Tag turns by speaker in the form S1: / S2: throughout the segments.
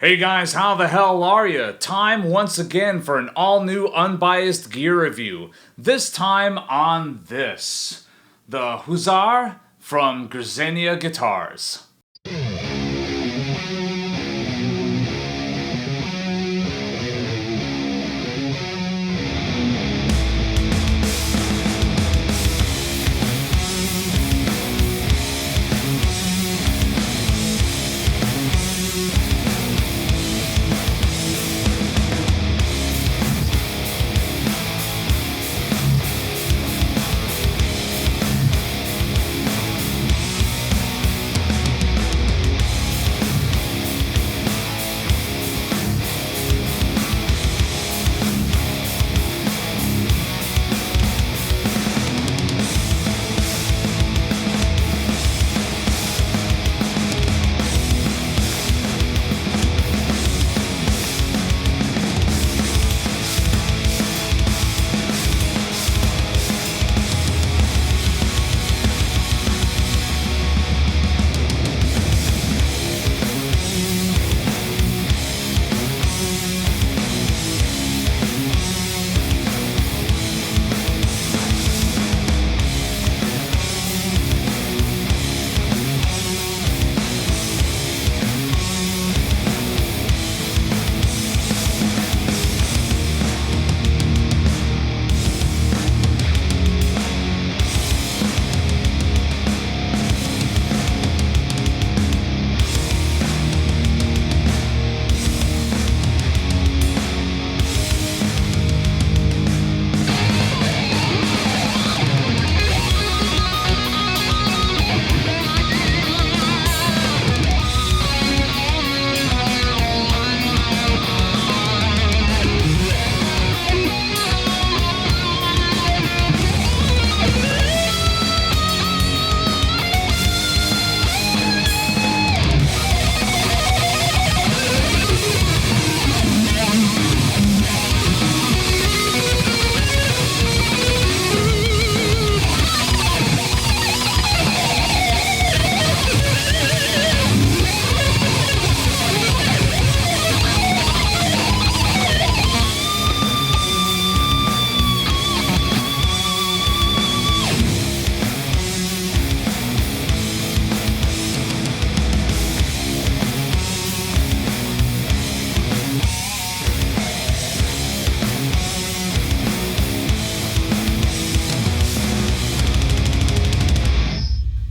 S1: Hey guys, how the hell are ya? Time once again for an all-new unbiased gear review. This time on this. The Hussar from Grzenia Guitars.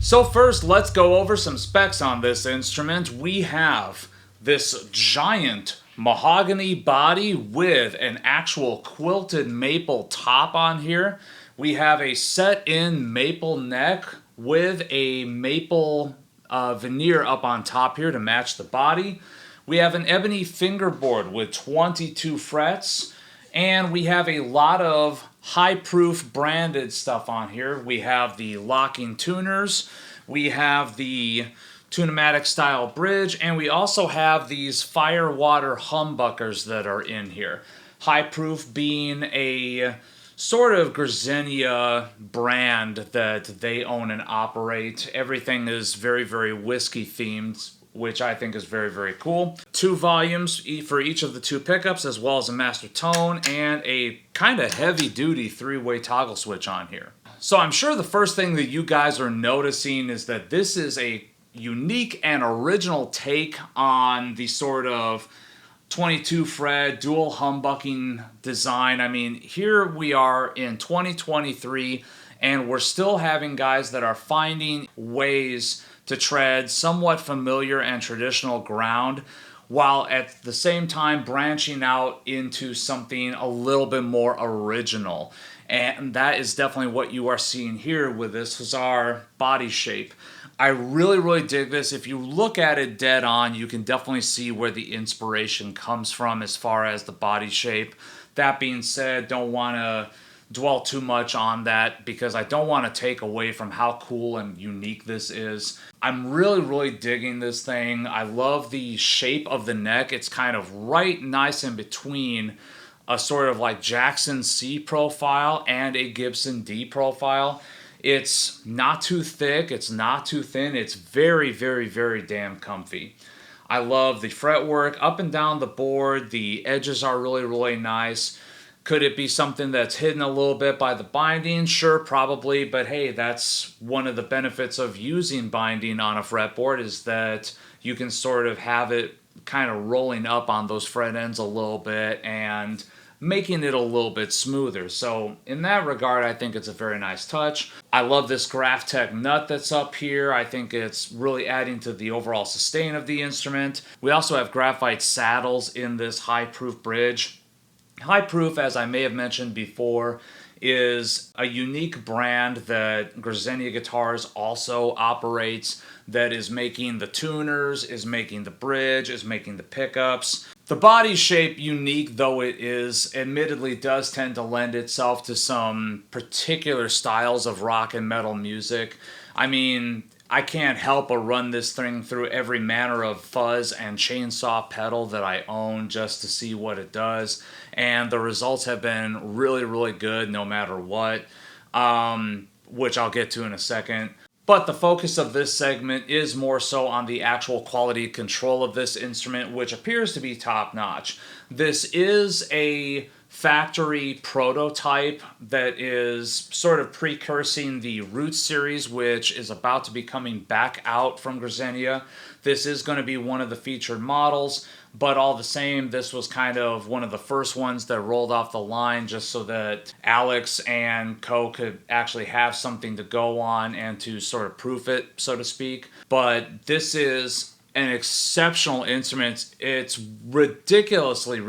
S1: So first, let's go over some specs on this instrument. We have this giant mahogany body with an actual quilted maple top on here. We have a set-in maple neck with a maple veneer up on top here to match the body. We have an ebony fingerboard with 22 frets. And we have a lot of high-proof branded stuff on here. We have the locking tuners, we have the Tune-O-Matic style bridge, and we also have these Firewater humbuckers that are in here. High-proof being a sort of Grzenia brand that they own and operate. Everything is very, very whiskey themed, which I think is very, very cool. 2 volumes for each of the 2 pickups, as well as a master tone and a kind of heavy-duty 3-way toggle switch on here. So I'm sure the first thing that you guys are noticing is that this is a unique and original take on the sort of 22 fret dual humbucking design. I mean, here we are in 2023 and we're still having guys that are finding ways to tread somewhat familiar and traditional ground while at the same time branching out into something a little bit more original. And that is definitely what you are seeing here with this Hussar body shape. I really, really dig this. If you look at it dead on, you can definitely see where the inspiration comes from as far as the body shape. That being said, don't want to dwell too much on that because I don't want to take away from how cool and unique this is. I'm really, really digging this thing. I love the shape of the neck. It's kind of right nice in between a sort of like Jackson C profile and a Gibson D profile. It's not too thick, it's not too thin, it's very, very, very damn comfy. I love the fretwork up and down the board. The edges are really, really nice. Could it be something that's hidden a little bit by the binding? Sure, probably, but hey, that's one of the benefits of using binding on a fretboard, is that you can sort of have it kind of rolling up on those fret ends a little bit and making it a little bit smoother. So in that regard, I think it's a very nice touch. I love this Graphtec nut that's up here. I think it's really adding to the overall sustain of the instrument. We also have graphite saddles in this high-proof bridge. High-proof, as I may have mentioned before, is a unique brand that Grzenia Guitars also operates, that is making the tuners, is making the bridge, is making the pickups. The body shape, unique though it is, admittedly does tend to lend itself to some particular styles of rock and metal music. I mean, I can't help but run this thing through every manner of fuzz and chainsaw pedal that I own just to see what it does, and the results have been really, really good no matter what, which I'll get to in a second. But the focus of this segment is more so on the actual quality control of this instrument, which appears to be top-notch. This is a factory prototype that is sort of precursing the Roots series, which is about to be coming back out from Grzenia. This is going to be one of the featured models, but all the same, this was kind of one of the first ones that rolled off the line, just so that Alex and co could actually have something to go on and to sort of proof it, so to speak. But this is an exceptional instrument. It's ridiculously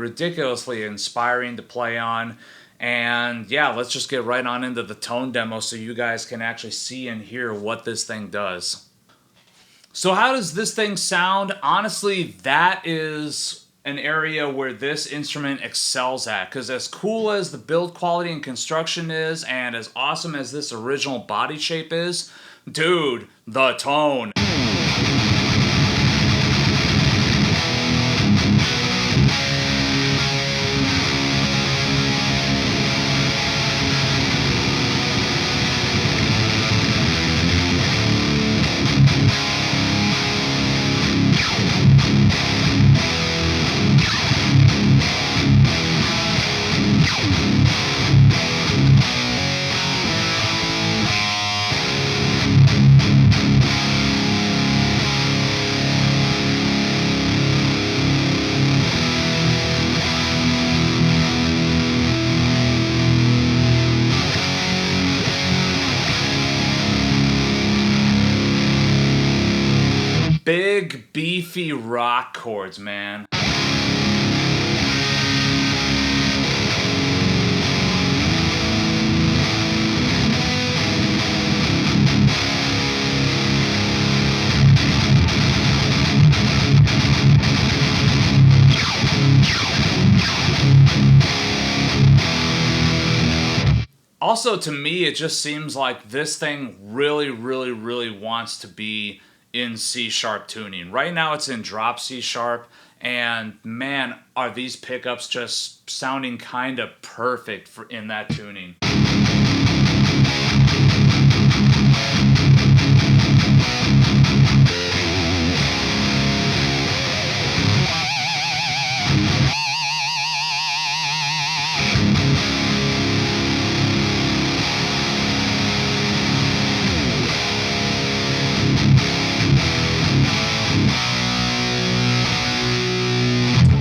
S1: inspiring to play on. And yeah, let's just get right on into the tone demo so you guys can actually see and hear what this thing does. So how does this thing sound? Honestly, that is an area where this instrument excels at, because as cool as the build quality and construction is, and as awesome as this original body shape is, dude, the tone. Big, beefy rock chords, man. Also, to me, it just seems like this thing really wants to be in C-sharp tuning. Right now it's in drop C-sharp, and man, are these pickups just sounding kind of perfect in that tuning.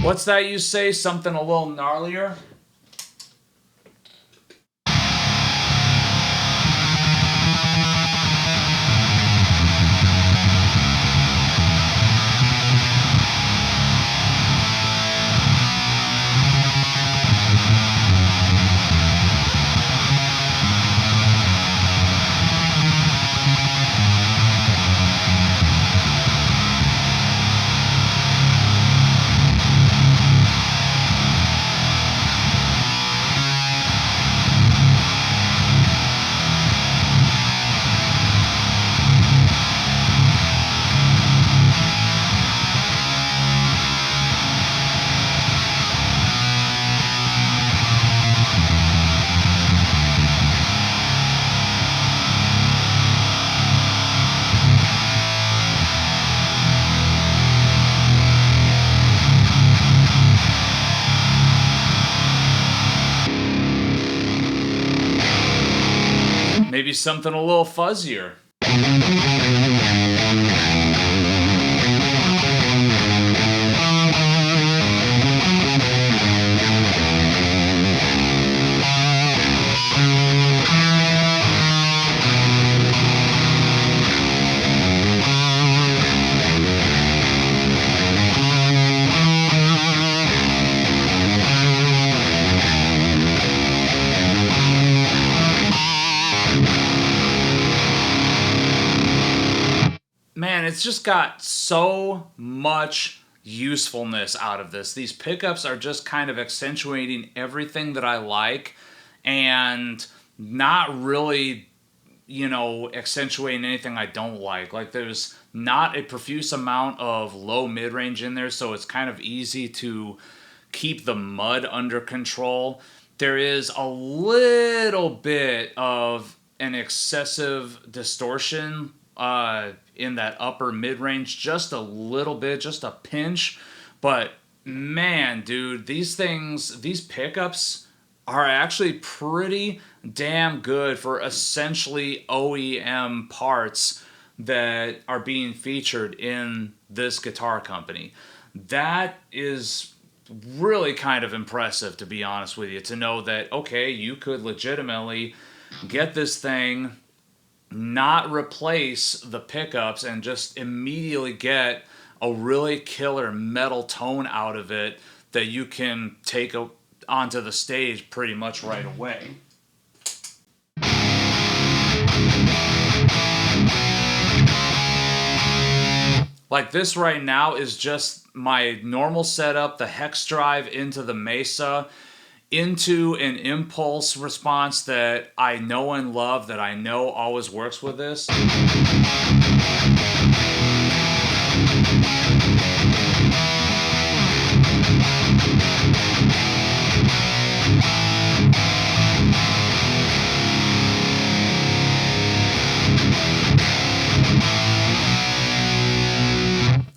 S1: What's that you say? Something a little gnarlier? something a little fuzzier. Man, it's just got so much usefulness out of this. These pickups are just kind of accentuating everything that I like and not really, accentuating anything I don't like. Like, there's not a profuse amount of low mid-range in there, so it's kind of easy to keep the mud under control. There is a little bit of an excessive distortion in that upper mid-range, just a little bit, just a pinch. But man, dude, these pickups are actually pretty damn good for essentially OEM parts that are being featured in this guitar company. That is really kind of impressive, to be honest with you, to know that, okay, you could legitimately get this thing, not replace the pickups, and just immediately get a really killer metal tone out of it that you can take onto the stage pretty much right away. Like, this right now is just my normal setup, the hex drive into the Mesa, into an impulse response that I know and love, that I know always works with this.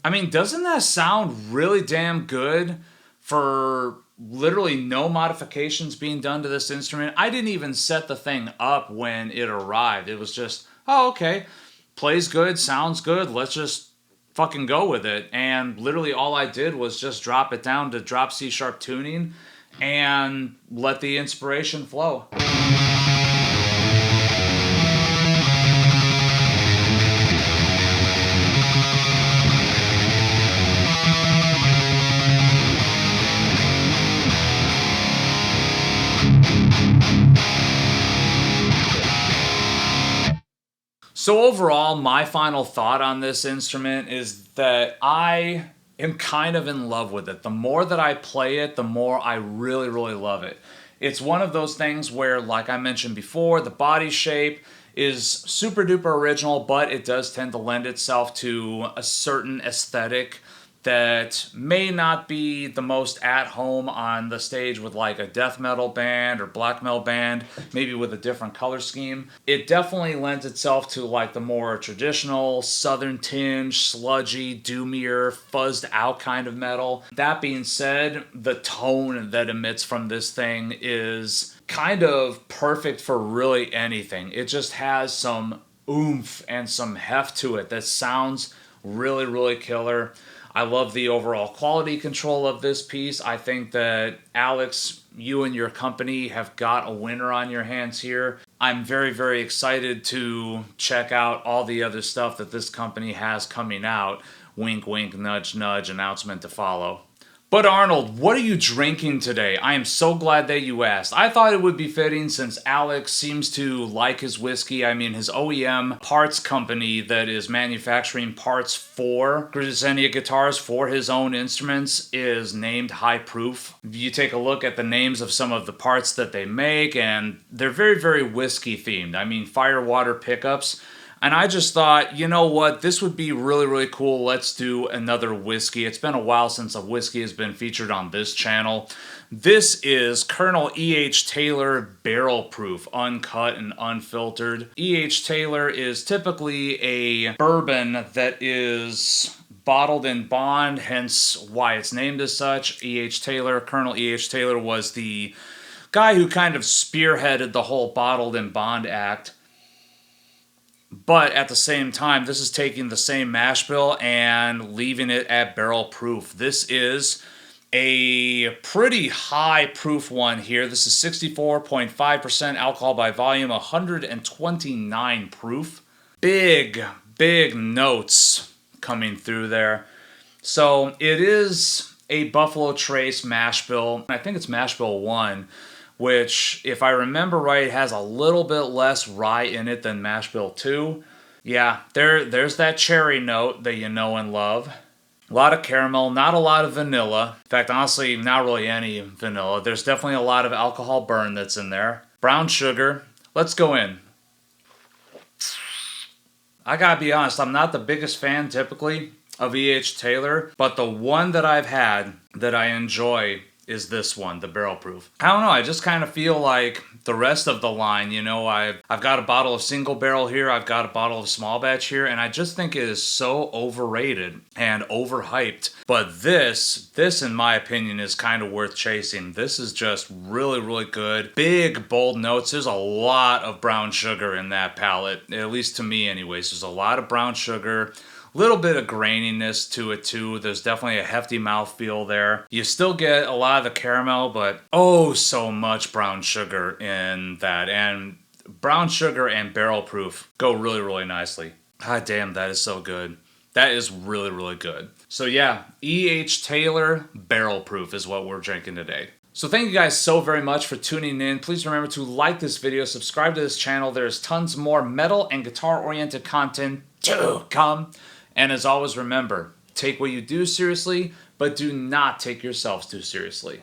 S1: I mean, doesn't that sound really damn good for literally no modifications being done to this instrument? I didn't even set the thing up when it arrived. It was just, oh, okay, plays good, sounds good, let's just fucking go with it. And literally all I did was just drop it down to drop C sharp tuning and let the inspiration flow. So overall, my final thought on this instrument is that I am kind of in love with it. The more that I play it, the more I really, really love it. It's one of those things where, like I mentioned before, the body shape is super duper original, but it does tend to lend itself to a certain aesthetic that may not be the most at home on the stage with like a death metal band or black metal band, maybe with a different color scheme. It definitely lends itself to like the more traditional southern tinge, sludgy, doomier, fuzzed out kind of metal. That being said, the tone that emits from this thing is kind of perfect for really anything. It just has some oomph and some heft to it that sounds really, really killer. I love the overall quality control of this piece. I think that, Alex, you and your company have got a winner on your hands here. I'm very, very excited to check out all the other stuff that this company has coming out. Wink, wink, nudge, nudge, announcement to follow. But Arnold, what are you drinking today? I am so glad that you asked. I thought it would be fitting since Alex seems to like his whiskey. I mean, his OEM parts company that is manufacturing parts for Grzenia guitars for his own instruments is named High Proof. You take a look at the names of some of the parts that they make, and they're very, very whiskey themed. I mean, firewater pickups. And I just thought, you know what, this would be really, really cool. Let's do another whiskey. It's been a while since a whiskey has been featured on this channel. This is Colonel E.H. Taylor Barrel Proof, uncut and unfiltered. E.H. Taylor is typically a bourbon that is bottled in bond, hence why it's named as such. E.H. Taylor, Colonel E.H. Taylor was the guy who kind of spearheaded the whole bottled in bond act. But at the same time, this is taking the same mash bill and leaving it at barrel proof. This is a pretty high proof one here. This is 64.5% alcohol by volume, 129 proof. Big, big notes coming through there. So it is a Buffalo Trace mash bill. I think it's mash bill 1, which, if I remember right, has a little bit less rye in it than mash bill 2. Yeah, there's that cherry note that you know and love. A lot of caramel, not a lot of vanilla. In fact, honestly, not really any vanilla. There's definitely a lot of alcohol burn that's in there. Brown sugar. Let's go in. I gotta be honest, I'm not the biggest fan typically of E.H. Taylor, but the one that I've had that I enjoy is this one, the barrel proof. I don't know, I just kind of feel like the rest of the line, you know, I've got a bottle of single barrel here, I've got a bottle of small batch here, and I just think it is so overrated and overhyped. But this in my opinion is kind of worth chasing. This is just really, really good. Big, bold notes. There's a lot of brown sugar in that palette, at least to me anyways. There's a lot of brown sugar. Little bit of graininess to it too. There's definitely a hefty mouthfeel there. You still get a lot of the caramel, but oh so much brown sugar in that. And brown sugar and barrel proof go really, really nicely. God damn, that is so good. That is really, really good. So yeah, E.H. Taylor barrel proof is what we're drinking today. So thank you guys so very much for tuning in. Please remember to like this video, subscribe to this channel. There's tons more metal and guitar oriented content to come. And as always, remember, take what you do seriously, but do not take yourselves too seriously.